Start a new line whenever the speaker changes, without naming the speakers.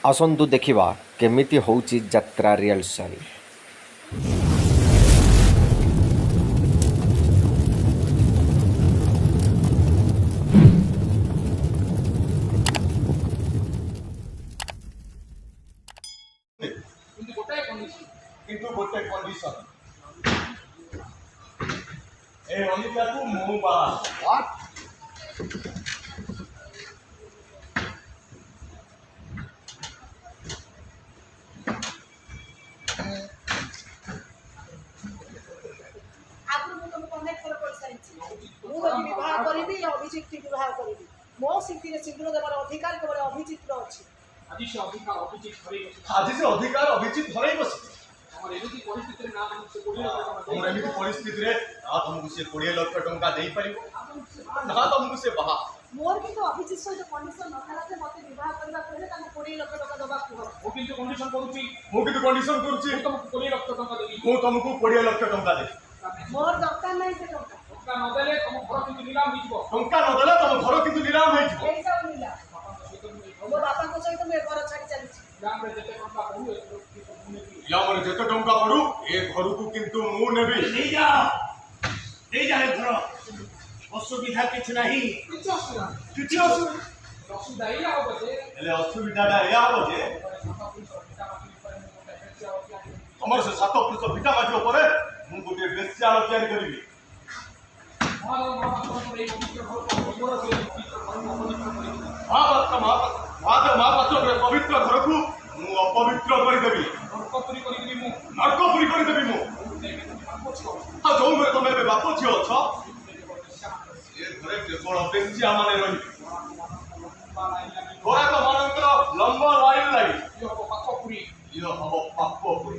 आसंतु देखिबा केमिति होउची यात्रा रिहर्सल।
किंतु गोटे कंडीशन ए अनिता को मु बा व्हाट
मो सिद्धि सिंदूर देवार अधिकार केवल अभिजित अच्छी
आज से अधिकार अभिजित धरई बस एमती परिस्थिति रे ना तुमको से 20 लाख टंका दे परिबो ना तुमको से बाहा
मोर किंतु अभिजित सहित कंडीशन नथला जे मते विवाह करबा पहिले ताको 20 लाख टका दबा कुह
मु किंतु कंडीशन तुमको 20 लाख टंका देबी मु तुमको 20 लाख टंका देबी
मोर दरकार नहीं से टंका
नदेले तुम घर किंतु नीलाम हिजबो टंका नदेले तुम घर किंतु नीलाम हिजबो
एई सब नीला मो बापा को सहित मैं घर छाड़ी चली
यामरे जेते टंका पड़ू ए घर को किंतु मु नेबी
नहीं जा रे घर असुविधा किछ नहीं
किछि असुविधा या हो जे एले असुविधाटा या हो जे हमर से 7 पुरुष भिटा माटी ऊपर मु गोटे बेस्याल तयार करबी पवित्र घर को अपवित्र करदेवी नरकपुरी करदेवी मु जो मेरे तुम बाप झी अच्छे केवल बेसिया मान रही गोराक मान लंबा लाइन लगी हम पापपुरी